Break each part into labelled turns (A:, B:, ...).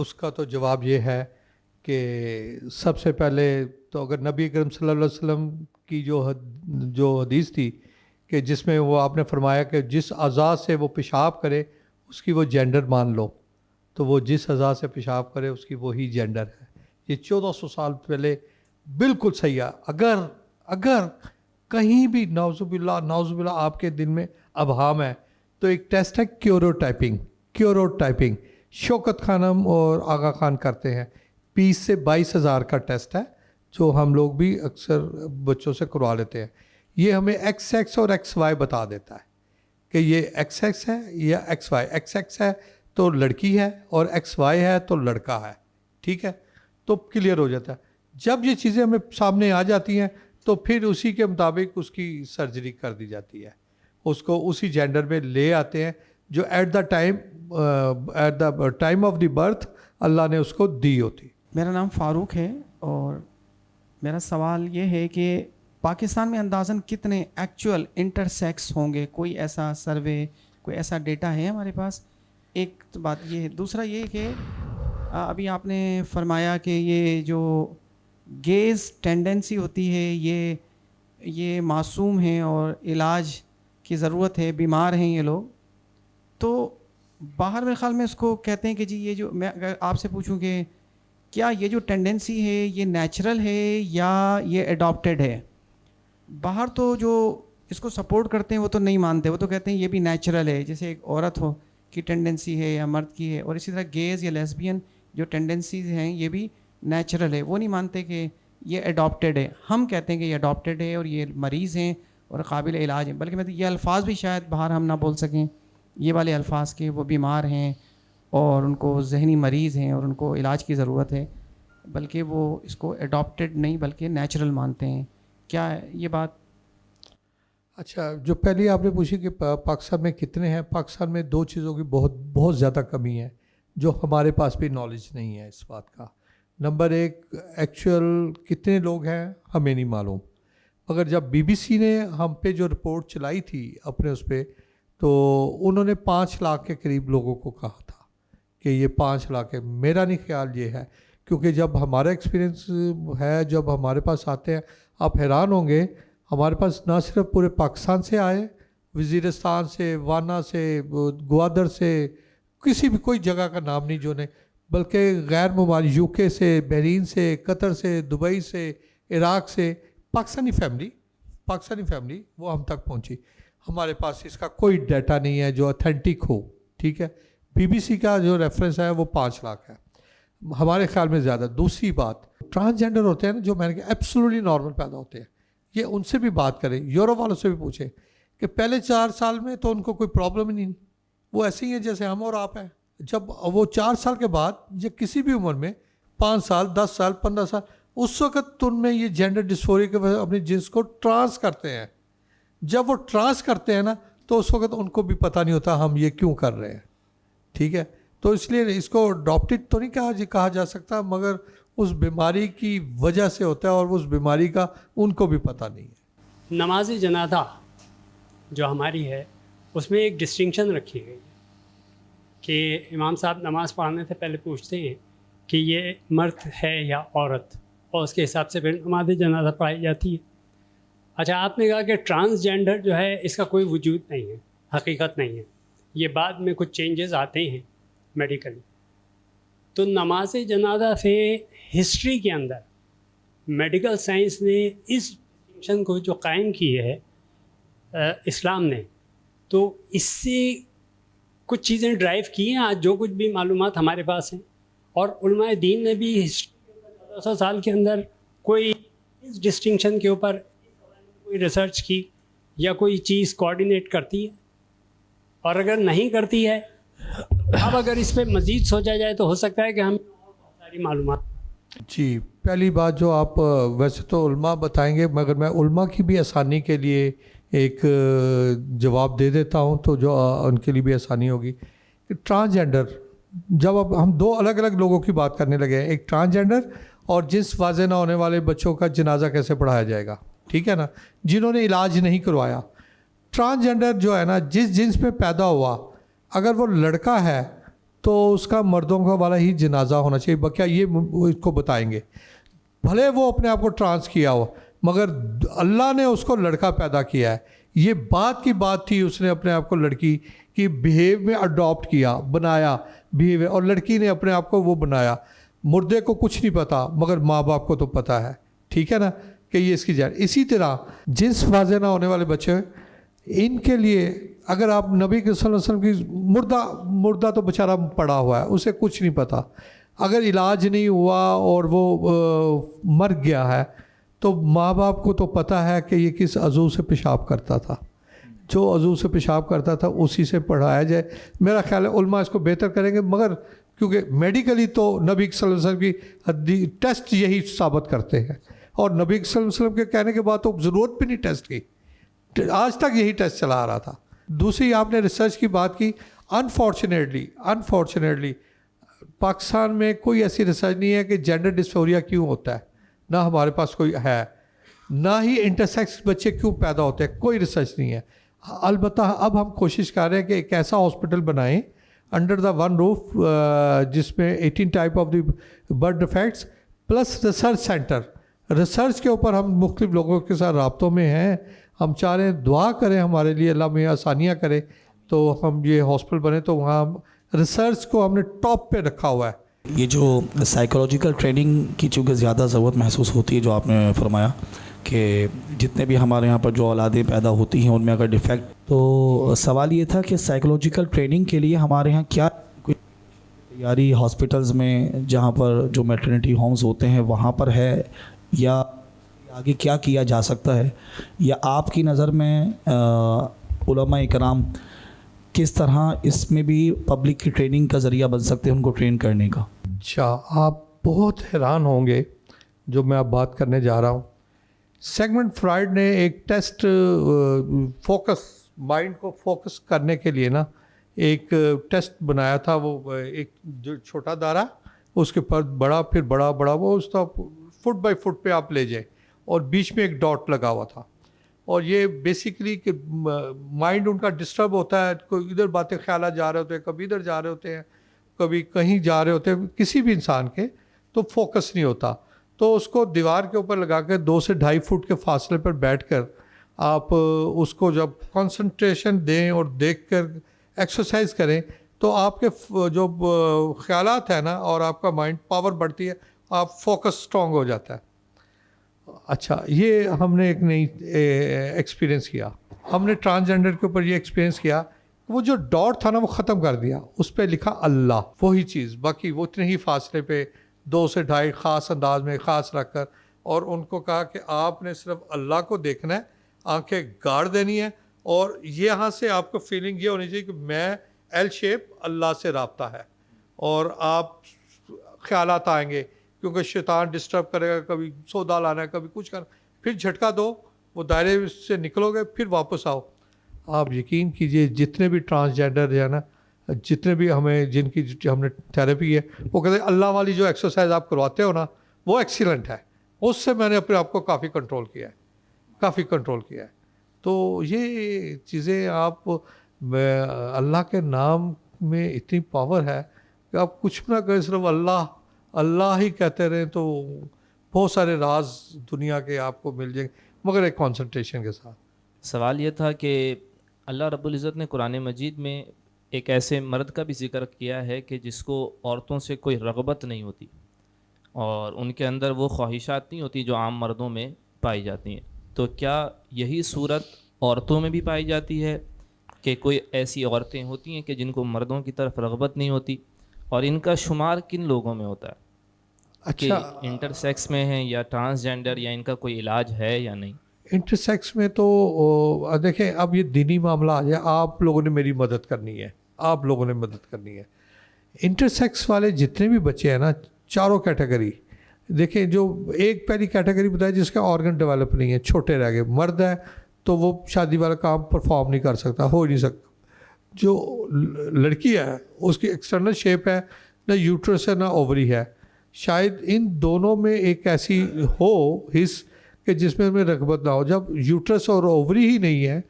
A: اس کا تو جواب یہ ہے کہ سب سے پہلے تو اگر نبی کریم صلی اللہ علیہ وسلم کی جو حدیث تھی کہ جس میں وہ آپ نے فرمایا کہ جس اعضاء سے وہ پیشاب کرے اس کی وہ جینڈر مان لو، تو وہ جس اعضاء سے پیشاب کرے اس کی وہی جینڈر ہے. یہ 1400 سال پہلے بالکل صحیح ہے. اگر کہیں بھی نعوذ باللہ آپ کے دل میں ابہام ہے تو ایک ٹیسٹ ہے کیوروٹائپنگ. شوکت خانم اور آغا خان کرتے ہیں، 20 سے 22 ہزار کا ٹیسٹ ہے جو ہم لوگ بھی اکثر بچوں سے کروا لیتے ہیں. یہ ہمیں ایکس ایکس اور ایکس وائی بتا دیتا ہے کہ یہ ایکس ایکس ہے یا ایکس وائی. ایکس ایکس ہے تو لڑکی ہے اور ایکس وائی ہے تو لڑکا ہے. ٹھیک ہے، تو کلیئر ہو جاتا ہے. جب یہ چیزیں ہمیں سامنے آ جاتی ہیں تو پھر اسی کے مطابق اس کی سرجری کر دی جاتی ہے، اس کو اسی جینڈر میں لے آتے ہیں جو at the time of the birth اللہ نے اس کو دی ہوتی.
B: میرا نام فاروق ہے اور میرا سوال یہ ہے کہ پاکستان میں اندازاً کتنے ایکچوئل انٹرسیکس ہوں گے؟ کوئی ایسا سروے، کوئی ایسا ڈیٹا ہے ہمارے پاس؟ ایک تو بات یہ ہے. دوسرا یہ کہ ابھی آپ نے فرمایا کہ یہ جو گیز ٹینڈنسی ہوتی ہے یہ معصوم ہیں اور علاج کی ضرورت ہے، بیمار ہیں یہ لوگ. تو باہر میرے خیال میں اس کو کہتے ہیں کہ جی یہ جو، میں اگر آپ سے پوچھوں کہ کیا یہ جو ٹینڈنسی ہے یہ نیچرل ہے یا یہ ایڈاپٹیڈ ہے؟ باہر تو جو اس کو سپورٹ کرتے ہیں وہ تو نہیں مانتے، وہ تو کہتے ہیں یہ بھی نیچرل ہے، جیسے ایک عورت ہو کی ٹینڈنسی ہے یا مرد کی ہے. اور اسی طرح گیز یا لیسبین جو ٹینڈنسیز ہیں یہ بھی نیچرل ہے. وہ نہیں مانتے کہ یہ ایڈاپٹیڈ ہے. ہم کہتے ہیں کہ یہ ایڈاپٹیڈ ہے اور یہ مریض ہیں اور قابل علاج ہیں. بلکہ میں تو یہ الفاظ بھی شاید باہر ہم نہ بول سکیں، یہ والے الفاظ کہ وہ بیمار ہیں اور ان کو ذہنی مریض ہیں اور ان کو علاج کی ضرورت ہے، بلکہ وہ اس کو ایڈاپٹیڈ نہیں بلکہ نیچرل مانتے ہیں. کیا یہ بات؟
A: اچھا، جو پہلی آپ نے پوچھی کہ پاکستان میں کتنے ہیں، پاکستان میں 2 چیزوں کی بہت زیادہ کمی ہے جو ہمارے پاس بھی نالج نہیں ہے اس بات کا. نمبر 1، ایکچوئل کتنے لوگ ہیں ہمیں نہیں معلوم. مگر جب BBC نے ہم پہ جو رپورٹ چلائی تھی اپنے اس پہ، تو انہوں نے 5 لاکھ کے قریب لوگوں کو کہا تھا کہ یہ 5 لاکھ ہے. میرا نہیں خیال یہ ہے، کیونکہ جب ہمارا ایکسپیرینس ہے، جب ہمارے پاس آتے ہیں آپ حیران ہوں گے. ہمارے پاس نہ صرف پورے پاکستان سے آئے، وزیرستان سے، وانا سے، گوادر سے، کسی بھی کوئی جگہ کا نام نہیں جو نے، بلکہ غیر ممالک UK سے، بحرین سے، قطر سے، دبئی سے، عراق سے، پاکستانی فیملی وہ ہم تک پہنچی. ہمارے پاس اس کا کوئی ڈیٹا نہیں ہے جو اتھینٹک ہو. ٹھیک ہے، BBC کا جو ریفرنس ہے وہ 5 لاکھ ہے، ہمارے خیال میں زیادہ. دوسری بات، ٹرانسجینڈر ہوتے ہیں نا، جو میں نے کہا ایبسولوٹلی نارمل پیدا ہوتے ہیں، یہ ان سے بھی بات کریں، یورپ والوں سے بھی پوچھیں کہ پہلے 4 سال میں تو ان کو کوئی پرابلم ہی نہیں، وہ ایسے ہی ہیں جیسے ہم اور آپ ہیں. جب وہ 4 سال کے بعد یا کسی بھی عمر میں 5 سال 10 سال 15 سال، اس وقت ان میں یہ جینڈر ڈسفوریا کے وجہ اپنی جنس کو ٹرانس کرتے ہیں. جب وہ ٹرانس کرتے ہیں نا تو اس وقت ان کو بھی پتہ نہیں ہوتا ہم یہ کیوں کر رہے ہیں. ٹھیک ہے، تو اس لیے اس کو اڈاپٹیڈ تو نہیں کہا جا سکتا، مگر اس بیماری کی وجہ سے ہوتا ہے اور اس بیماری کا ان کو بھی پتہ نہیں ہے.
C: نماز جنازہ جو ہماری ہے اس میں ایک ڈسٹنکشن رکھی گئی ہے کہ امام صاحب نماز پڑھانے سے پہلے پوچھتے ہیں کہ یہ مرد ہے یا عورت، اور اس کے حساب سے پھر نماز جنازہ پڑھائی جاتی ہے. اچھا، آپ نے کہا کہ ٹرانسجینڈر جو ہے اس کا کوئی وجود نہیں ہے، حقیقت نہیں ہے، یہ بعد میں کچھ چینجز آتے ہیں میڈیکلی. تو نماز جنازہ سے ہسٹری کے اندر میڈیکل سائنس نے اس ڈسٹنکشن کو جو قائم کی ہے اسلام نے، تو اس سے کچھ چیزیں ڈرائیو کی ہیں آج جو کچھ بھی معلومات ہمارے پاس ہیں. اور علماء دین نے بھی ہسٹری 1400 سال کے اندر کوئی اس ڈسٹنکشن کے اوپر کوئی ریسرچ کی یا کوئی چیز کوآرڈینیٹ کرتی ہے؟ اور اگر نہیں کرتی ہے، اب اگر اس پہ مزید سوچا جائے تو ہو سکتا ہے کہ ہم بہت ساری معلومات.
A: جی، پہلی بات جو آپ ویسے تو علماء بتائیں گے، مگر میں علماء کی بھی آسانی کے لیے ایک جواب دے دیتا ہوں تو جو ان کے لیے بھی آسانی ہوگی کہ ٹرانسجینڈر، جب اب ہم 2 الگ الگ لوگوں کی بات کرنے لگے ہیں، ایک ٹرانسجینڈر اور جنس واضح نہ ہونے والے بچوں کا جنازہ کیسے پڑھایا جائے گا. ٹھیک ہے نا، جنہوں نے علاج نہیں کروایا. ٹرانسجینڈر جو ہے نا، جس جنس میں پیدا ہوا، اگر وہ لڑکا ہے تو اس کا مردوں کا والا ہی جنازہ ہونا چاہیے. کیا یہ اس کو بتائیں گے؟ بھلے وہ اپنے آپ کو ٹرانس کیا ہو مگر اللہ نے اس کو لڑکا پیدا کیا ہے. یہ بات کی بات تھی, اس نے اپنے آپ کو لڑکی کی بیہیو میں اڈاپٹ کیا, بنایا بیہیو, اور لڑکی نے اپنے آپ کو وہ بنایا. مردے کو کچھ نہیں پتا مگر ماں باپ کو تو پتہ ہے, ٹھیک ہے نا, کہ یہ اس کی جان. اسی طرح جنس واضح نہ ہونے والے بچے, ان کے لیے اگر آپ نبی صلی اللہ علیہ وسلم کی مردہ تو بیچارہ پڑا ہوا ہے, اسے کچھ نہیں پتا, اگر علاج نہیں ہوا اور وہ مر گیا ہے تو ماں باپ کو تو پتہ ہے کہ یہ کس عضو سے پیشاب کرتا تھا. جو عضو سے پیشاب کرتا تھا اسی سے پڑھایا جائے. میرا خیال ہے علماء اس کو بہتر کریں گے, مگر کیونکہ میڈیکلی تو نبی صلی اللہ علیہ وسلم کی ٹیسٹ یہی ثابت کرتے ہیں, اور نبی صلی اللہ علیہ وسلم کے کہنے کے بعد تو ضرورت بھی نہیں ٹیسٹ کی, آج تک یہی ٹیسٹ چلا آ رہا تھا. دوسری آپ نے ریسرچ کی بات کی. انفارچونیٹلی پاکستان میں کوئی ایسی ریسرچ نہیں ہے کہ جینڈر ڈسفوریا کیوں ہوتا ہے, نہ ہمارے پاس کوئی ہے, نہ ہی انٹرسیکس بچے کیوں پیدا ہوتے ہیں, کوئی ریسرچ نہیں ہے. البتہ اب ہم کوشش کر رہے ہیں کہ ایک ایسا ہاسپٹل بنائیں انڈر دا ون روف جس میں 18 type of the birth defects plus research centre. Research کے اوپر ہم مختلف لوگوں کے ساتھ رابطوں میں ہیں. ہم چاہ رہے ہیں دعا کریں ہمارے لیے, اللہ میں آسانیاں کرے تو ہم یہ ہاسپٹل بنے, تو وہاں ریسرچ کو ہم نے ٹاپ پہ رکھا ہوا ہے.
D: یہ جو سائیکولوجیکل ٹریننگ کی چونکہ زیادہ ضرورت محسوس ہوتی ہے, جو آپ نے فرمایا کہ جتنے بھی ہمارے یہاں پر جو اولادیں پیدا ہوتی ہیں ان میں اگر ڈیفیکٹ, تو سوال یہ تھا کہ سائیکولوجیکل ٹریننگ کے لیے ہمارے یہاں کیا کوئی تیاری ہاسپٹلز میں جہاں پر جو میٹرنٹی ہومز ہوتے ہیں وہاں پر ہے, یا آگے کیا کیا جا سکتا ہے, یا آپ کی نظر میں علماء کرام کس طرح اس میں بھی پبلک کی ٹریننگ کا ذریعہ بن سکتے ہیں ان کو ٹرین کرنے کا؟
A: اچھا, آپ بہت حیران ہوں گے جو میں اب بات کرنے جا رہا ہوں. سیگمنٹ فرائڈ نے ایک ٹیسٹ فوکس, مائنڈ کو فوکس کرنے کے لیے نا ایک ٹیسٹ بنایا تھا. وہ ایک جو چھوٹا دائرہ, اس کے پر بڑا, پھر بڑا بڑا, وہ اس کا فٹ بائی فٹ پہ آپ لے جائیں, اور بیچ میں ایک ڈاٹ لگا ہوا تھا. اور یہ بیسیکلی کہ مائنڈ ان کا ڈسٹرب ہوتا ہے, کوئی ادھر باتیں خیالات جا رہے ہوتے ہیں, کبھی ادھر جا رہے ہوتے ہیں, کبھی کہیں جا رہے ہوتے ہیں, کسی بھی انسان کے, تو فوکس نہیں ہوتا. تو اس کو دیوار کے اوپر لگا کے 2 سے 2.5 فٹ کے فاصلے پر بیٹھ کر آپ اس کو جب کنسنٹریشن دیں اور دیکھ کر ایکسرسائز کریں تو آپ کے جو خیالات ہیں نا اور آپ کا مائنڈ پاور بڑھتی ہے, آپ فوکس اسٹرانگ ہو جاتا ہے. اچھا, یہ ہم نے ایک نئی ایکسپیرئنس کیا. ہم نے ٹرانسجینڈر کے اوپر یہ ایکسپیرئنس کیا, وہ جو ڈاٹ تھا نا وہ ختم کر دیا, اس پہ لکھا اللہ, وہی چیز, باقی وہ اتنے ہی فاصلے پہ 2 سے 2.5 خاص انداز میں خاص رکھ کر, اور ان کو کہا کہ آپ نے صرف اللہ کو دیکھنا ہے, آنکھیں گاڑ دینی ہے, اور یہاں سے آپ کو فیلنگ یہ ہونی چاہیے کہ میں ایل شیپ اللہ سے رابطہ ہے, اور آپ خیالات آئیں گے کیونکہ شیطان ڈسٹرب کرے گا, کبھی سودا لانا ہے, کبھی کچھ کرنا, پھر جھٹکا دو, وہ دائرے سے نکلو گے, پھر واپس آؤ. آپ یقین کیجئے جتنے بھی ٹرانسجینڈر ہے نا, جتنے بھی ہمیں جن کی ہم نے تھیراپی ہے, وہ کہتے ہیں اللہ والی جو ایکسرسائز آپ کرواتے ہو نا وہ ایکسیلنٹ ہے, اس سے میں نے اپنے آپ کو کافی کنٹرول کیا ہے, کافی کنٹرول کیا ہے. تو یہ چیزیں آپ, اللہ کے نام میں اتنی پاور ہے کہ آپ کچھ نہ کریں, صرف اللہ اللہ ہی کہتے رہیں تو بہت سارے راز دنیا کے آپ کو مل جائیں گے, مگر ایک کانسنٹریشن کے ساتھ.
E: سوال یہ تھا کہ اللہ رب العزت نے قرآن مجید میں ایک ایسے مرد کا بھی ذکر کیا ہے کہ جس کو عورتوں سے کوئی رغبت نہیں ہوتی اور ان کے اندر وہ خواہشات نہیں ہوتی جو عام مردوں میں پائی جاتی ہیں, تو کیا یہی صورت عورتوں میں بھی پائی جاتی ہے کہ کوئی ایسی عورتیں ہوتی ہیں کہ جن کو مردوں کی طرف رغبت نہیں ہوتی, اور ان کا شمار کن لوگوں میں ہوتا ہے؟
A: اچھا,
E: انٹر سیکس میں ہیں یا ٹرانسجینڈر, یا ان کا کوئی علاج ہے یا نہیں؟
A: انٹر سیکس میں تو دیکھیں اب یہ دینی معاملہ آ جائے, آپ لوگوں نے میری مدد کرنی ہے, آپ لوگوں نے مدد کرنی ہے. انٹر سیکس والے جتنے بھی بچے ہیں نا, چاروں کیٹیگری دیکھیں, جو ایک پہلی کیٹیگری بتائی جس کا آرگن ڈیولپ نہیں ہے, چھوٹے رہ گئے, مرد ہے تو وہ شادی والا کام پرفارم نہیں کر سکتا, ہو ہی نہیں سکتا. جو لڑکی ہے اس کی ایکسٹرنل شیپ ہے, نہ یوٹرس ہے نہ اووری ہے, شاید ان دونوں میں ایک ایسی ہو حص کہ جس میں ہمیں رغبت نہ ہو. جب یوٹرس اور اووری ہی نہیں ہے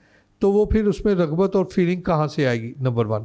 A: تو وہ پھر اس میں رغبت اور فیلنگ کہاں سے آئے گی؟ نمبر 1.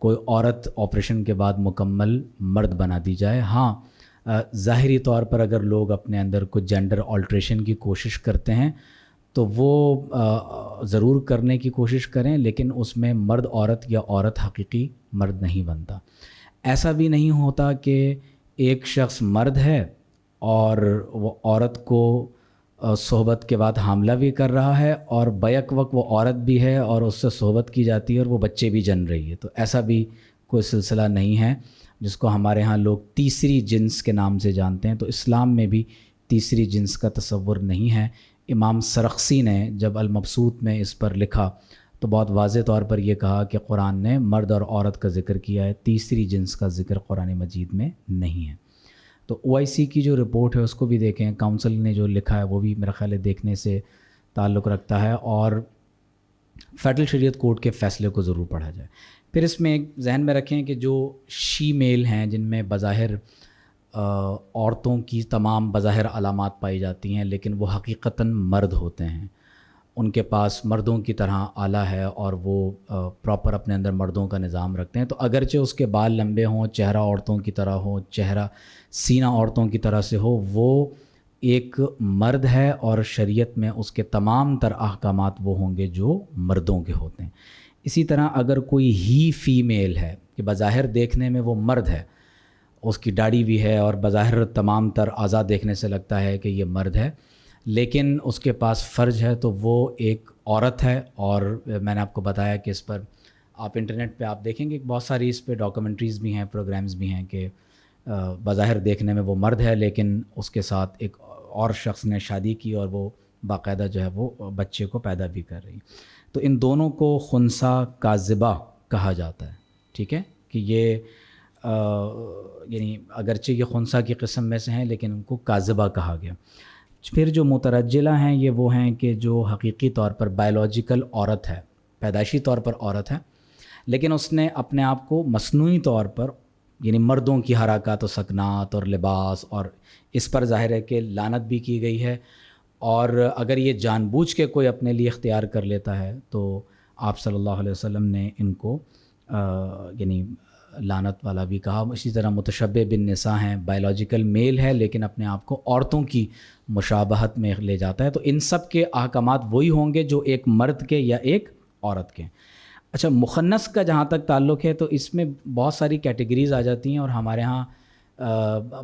F: کوئی عورت آپریشن کے بعد مکمل مرد بنا دی جائے. ہاں ظاہری طور پر اگر لوگ اپنے اندر کچھ جینڈر آلٹریشن کی کوشش کرتے ہیں تو وہ ضرور کرنے کی کوشش کریں, لیکن اس میں مرد عورت یا عورت حقیقی مرد نہیں بنتا. ایسا بھی نہیں ہوتا کہ ایک شخص مرد ہے اور وہ عورت کو صحبت کے بعد حاملہ بھی کر رہا ہے اور بیک وقت وہ عورت بھی ہے اور اس سے صحبت کی جاتی ہے اور وہ بچے بھی جن رہی ہے. تو ایسا بھی کوئی سلسلہ نہیں ہے جس کو ہمارے ہاں لوگ تیسری جنس کے نام سے جانتے ہیں. تو اسلام میں بھی تیسری جنس کا تصور نہیں ہے. امام سرخسی نے جب المبسوط میں اس پر لکھا تو بہت واضح طور پر یہ کہا کہ قرآن نے مرد اور عورت کا ذکر کیا ہے, تیسری جنس کا ذکر قرآن مجید میں نہیں ہے. تو OIC کی جو رپورٹ ہے اس کو بھی دیکھیں, کاؤنسل نے جو لکھا ہے وہ بھی میرا خیال ہے دیکھنے سے تعلق رکھتا ہے, اور فیڈرل شریعت کورٹ کے فیصلے کو ضرور پڑھا جائے. پھر اس میں ایک ذہن میں رکھیں کہ جو شی میل ہیں جن میں بظاہر عورتوں کی تمام بظاہر علامات پائی جاتی ہیں لیکن وہ حقیقتاً مرد ہوتے ہیں, ان کے پاس مردوں کی طرح آلہ ہے اور وہ پراپر اپنے اندر مردوں کا نظام رکھتے ہیں. تو اگرچہ اس کے بال لمبے ہوں, چہرہ عورتوں کی طرح ہو, چہرہ سینہ عورتوں کی طرح سے ہو, وہ ایک مرد ہے اور شریعت میں اس کے تمام تر احکامات وہ ہوں گے جو مردوں کے ہوتے ہیں. اسی طرح اگر کوئی ہی فیمیل ہے کہ بظاہر دیکھنے میں وہ مرد ہے, اس کی داڑھی بھی ہے اور بظاہر تمام تر اعضاء دیکھنے سے لگتا ہے کہ یہ مرد ہے, لیکن اس کے پاس فرج ہے تو وہ ایک عورت ہے. اور میں نے آپ کو بتایا کہ اس پر آپ انٹرنیٹ پہ آپ دیکھیں گے بہت ساری اس پہ ڈاکومنٹریز بھی ہیں, پروگرامز بھی ہیں کہ بظاہر دیکھنے میں وہ مرد ہے لیکن اس کے ساتھ ایک اور شخص نے شادی کی اور وہ باقاعدہ جو ہے وہ بچے کو پیدا بھی کر رہی. تو ان دونوں کو خنثی کاذبہ کہا جاتا ہے, ٹھیک ہے, کہ یہ یعنی اگرچہ یہ خنثی کی قسم میں سے ہیں لیکن ان کو کاذبہ کہا گیا. پھر جو مترجلہ ہیں یہ وہ ہیں کہ جو حقیقی طور پر بائیولوجیکل عورت ہے, پیدائشی طور پر عورت ہے, لیکن اس نے اپنے آپ کو مصنوعی طور پر یعنی مردوں کی حرکات و سکنات اور لباس, اور اس پر ظاہر ہے کہ لعنت بھی کی گئی ہے. اور اگر یہ جان بوجھ کے کوئی اپنے لیے اختیار کر لیتا ہے تو آپ صلی اللہ علیہ وسلم نے ان کو یعنی لعنت والا بھی کہا. اسی طرح متشبہ بالنساء ہیں, بائیولوجیکل میل ہے لیکن اپنے آپ کو عورتوں کی مشابہت میں لے جاتا ہے. تو ان سب کے احکامات وہی ہوں گے جو ایک مرد کے یا ایک عورت کے. اچھا, مخنث کا جہاں تک تعلق ہے تو اس میں بہت ساری کیٹیگریز آ جاتی ہیں اور ہمارے ہاں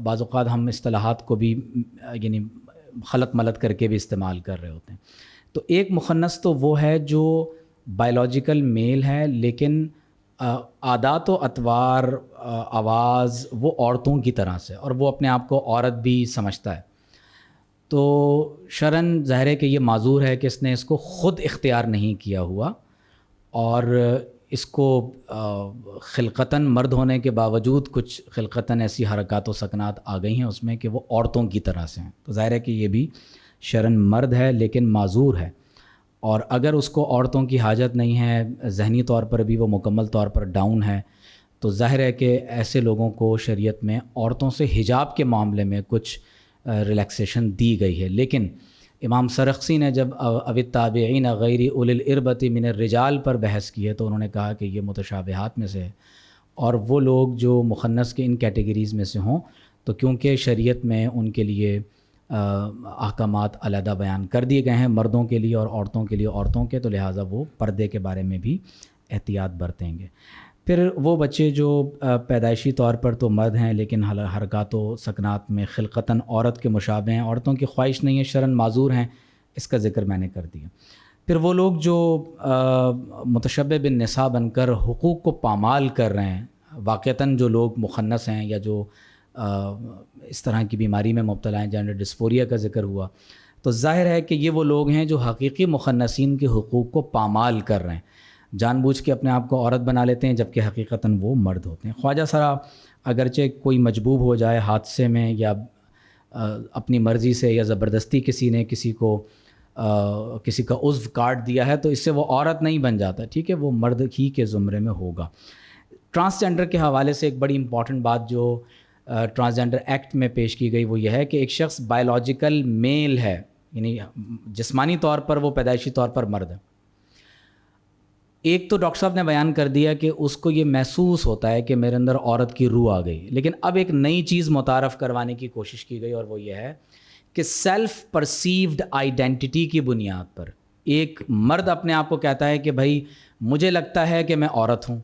F: بعض اوقات ہم اصطلاحات کو بھی یعنی خلط ملط کر کے بھی استعمال کر رہے ہوتے ہیں. تو ایک مخنث تو وہ ہے جو بائیولوجیکل میل ہے لیکن عادات و اطوار, آواز وہ عورتوں کی طرح سے, اور وہ اپنے آپ کو عورت بھی سمجھتا ہے. تو شرعاً ظاہر ہے کہ یہ معذور ہے کہ اس نے اس کو خود اختیار نہیں کیا ہوا اور اس کو خلقتاً مرد ہونے کے باوجود کچھ خلقتاً ایسی حرکات و سکنات آ گئی ہیں اس میں کہ وہ عورتوں کی طرح سے ہیں. تو ظاہر ہے کہ یہ بھی شرعاً مرد ہے لیکن معذور ہے, اور اگر اس کو عورتوں کی حاجت نہیں ہے, ذہنی طور پر بھی وہ مکمل طور پر ڈاؤن ہے, تو ظاہر ہے کہ ایسے لوگوں کو شریعت میں عورتوں سے حجاب کے معاملے میں کچھ ریلیکسیشن دی گئی ہے. لیکن امام سرخسی نے جب التابعین غیر اولی الاربۃ من الرجال پر بحث کی ہے تو انہوں نے کہا کہ یہ متشابہات میں سے ہے, اور وہ لوگ جو مخنث کے ان کیٹیگریز میں سے ہوں تو کیونکہ شریعت میں ان کے لیے احکامات علیحدہ بیان کر دیے گئے ہیں, مردوں کے لیے اور عورتوں کے لیے عورتوں کے, تو لہٰذا وہ پردے کے بارے میں بھی احتیاط برتیں گے. پھر وہ بچے جو پیدائشی طور پر تو مرد ہیں لیکن حرکات و سکنات میں خلقتاً عورت کے مشابہ ہیں, عورتوں کی خواہش نہیں ہے, شرعاً معذور ہیں, اس کا ذکر میں نے کر دیا. پھر وہ لوگ جو متشبہ بالنساء بن کر حقوق کو پامال کر رہے ہیں, واقعتاً جو لوگ مخنث ہیں یا جو اس طرح کی بیماری میں مبتلا ہیں, جینڈر ڈسفوریا کا ذکر ہوا, تو ظاہر ہے کہ یہ وہ لوگ ہیں جو حقیقی مخنثین کے حقوق کو پامال کر رہے ہیں, جان بوجھ کے اپنے آپ کو عورت بنا لیتے ہیں جبکہ حقیقتاً وہ مرد ہوتے ہیں. خواجہ سرا اگرچہ کوئی مجبوب ہو جائے حادثے میں یا اپنی مرضی سے یا زبردستی کسی نے کسی کا عضو کاٹ دیا ہے تو اس سے وہ عورت نہیں بن جاتا, ٹھیک ہے, وہ مرد ہی کے زمرے میں ہوگا. ٹرانسجینڈر کے حوالے سے ایک بڑی امپورٹنٹ بات جو ٹرانسجینڈر ایکٹ میں پیش کی گئی وہ یہ ہے کہ ایک شخص بائیولوجیکل میل ہے, یعنی جسمانی طور پر وہ پیدائشی طور پر مرد ہے, ایک تو ڈاکٹر صاحب نے بیان کر دیا کہ اس کو یہ محسوس ہوتا ہے کہ میرے اندر عورت کی روح آ گئی، لیکن اب ایک نئی چیز متعارف کروانے کی کوشش کی گئی، اور وہ یہ ہے کہ سیلف پرسیوڈ آئیڈینٹی کی بنیاد پر ایک مرد اپنے آپ کو کہتا ہے کہ بھائی مجھے لگتا ہے کہ میں عورت ہوں،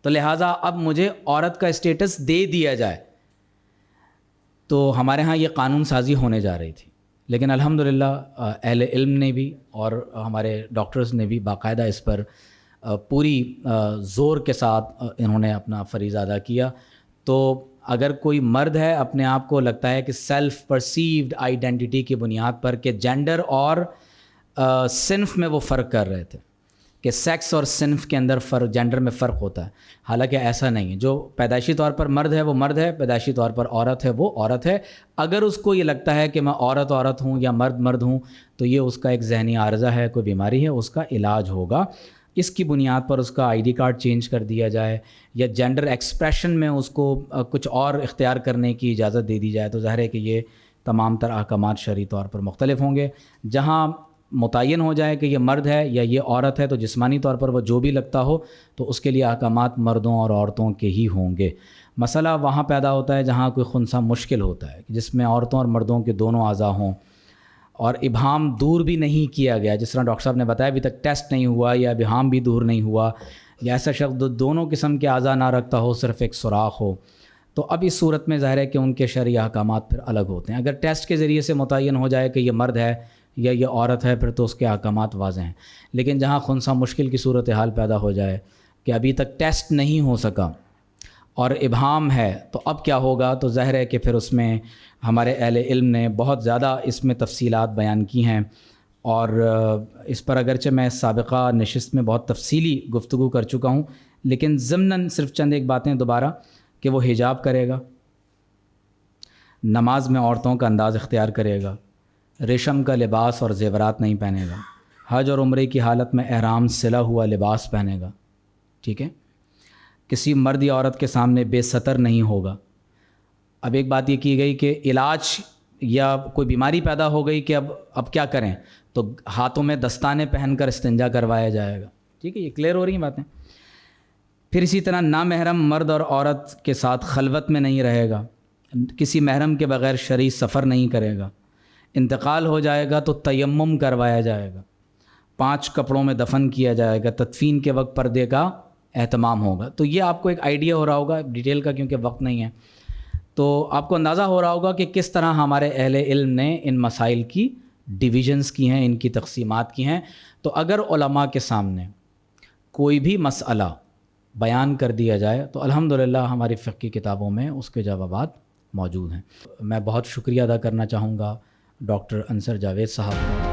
F: تو لہٰذا اب مجھے عورت کا اسٹیٹس دے دیا جائے. تو ہمارے ہاں یہ قانون سازی ہونے جا رہی تھی، لیکن الحمدللہ اہل علم نے بھی اور ہمارے ڈاکٹرز نے بھی باقاعدہ اس پر پوری زور کے ساتھ انہوں نے اپنا فریضہ ادا کیا. تو اگر کوئی مرد ہے اپنے آپ کو لگتا ہے کہ سیلف پرسیوڈ آئیڈینٹی کی بنیاد پر کہ جینڈر اور صنف میں وہ فرق کر رہے تھے کہ سیکس اور صنف کے اندر فرق، جینڈر میں فرق ہوتا ہے، حالانکہ ایسا نہیں ہے. جو پیدائشی طور پر مرد ہے وہ مرد ہے، پیدائشی طور پر عورت ہے وہ عورت ہے. اگر اس کو یہ لگتا ہے کہ میں عورت ہوں یا مرد ہوں تو یہ اس کا ایک ذہنی عارضہ ہے، کوئی بیماری ہے، اس کا علاج ہوگا. اس کی بنیاد پر اس کا آئی ڈی کارڈ چینج کر دیا جائے یا جینڈر ایکسپریشن میں اس کو کچھ اور اختیار کرنے کی اجازت دے دی جائے تو ظاہر ہے کہ یہ تمام تر احکامات شرعی طور پر مختلف ہوں گے. جہاں متعین ہو جائے کہ یہ مرد ہے یا یہ عورت ہے تو جسمانی طور پر وہ جو بھی لگتا ہو تو اس کے لیے احکامات مردوں اور عورتوں کے ہی ہوں گے. مسئلہ وہاں پیدا ہوتا ہے جہاں کوئی خنثی مشکل ہوتا ہے جس میں عورتوں اور مردوں کے دونوں اعضاء ہوں اور ابہام دور بھی نہیں کیا گیا، جس طرح ڈاکٹر صاحب نے بتایا ابھی تک ٹیسٹ نہیں ہوا یا ابہام بھی دور نہیں ہوا، یا ایسا شخص دونوں قسم کے اعضاء نہ رکھتا ہو، صرف ایک سوراخ ہو، تو اب اس صورت میں ظاہر ہے کہ ان کے شرعی احکامات پھر الگ ہوتے ہیں. اگر ٹیسٹ کے ذریعے سے متعین ہو جائے کہ یہ مرد ہے یا یہ عورت ہے پھر تو اس کے احکامات واضح ہیں. لیکن جہاں خنثی مشکل کی صورتحال پیدا ہو جائے کہ ابھی تک ٹیسٹ نہیں ہو سکا اور ابہام ہے تو اب کیا ہوگا، تو ظاہر ہے کہ پھر اس میں ہمارے اہل علم نے بہت زیادہ اس میں تفصیلات بیان کی ہیں. اور اس پر اگرچہ میں سابقہ نشست میں بہت تفصیلی گفتگو کر چکا ہوں، لیکن ضمناً صرف چند ایک باتیں دوبارہ کہ وہ حجاب کرے گا، نماز میں عورتوں کا انداز اختیار کرے گا، ریشم کا لباس اور زیورات نہیں پہنے گا، حج اور عمرے کی حالت میں احرام سلا ہوا لباس پہنے گا، ٹھیک ہے، کسی مرد یا عورت کے سامنے بے ستر نہیں ہوگا. اب ایک بات یہ کی گئی کہ علاج یا کوئی بیماری پیدا ہو گئی کہ اب کیا کریں، تو ہاتھوں میں دستانے پہن کر استنجا کروایا جائے گا، ٹھیک ہے، یہ کلیئر ہو رہی ہیں باتیں. پھر اسی طرح نامحرم مرد اور عورت کے ساتھ خلوت میں نہیں رہے گا، کسی محرم کے بغیر شرعی سفر نہیں کرے گا، انتقال ہو جائے گا تو تیمم کروایا جائے گا، 5 کپڑوں میں دفن کیا جائے گا، تدفین کے وقت پردے کا اہتمام ہوگا. تو یہ آپ کو ایک آئیڈیا ہو رہا ہوگا ڈیٹیل کا، کیونکہ وقت نہیں ہے، تو آپ کو اندازہ ہو رہا ہوگا کہ کس طرح ہمارے اہل علم نے ان مسائل کی ڈویژنز کی ہیں، ان کی تقسیمات کی ہیں. تو اگر علماء کے سامنے کوئی بھی مسئلہ بیان کر دیا جائے تو الحمدللہ ہماری فقہ کی کتابوں میں اس کے جوابات موجود ہیں. میں بہت شکریہ ادا کرنا چاہوں گا ڈاکٹر انصر جاوید صاحب کا.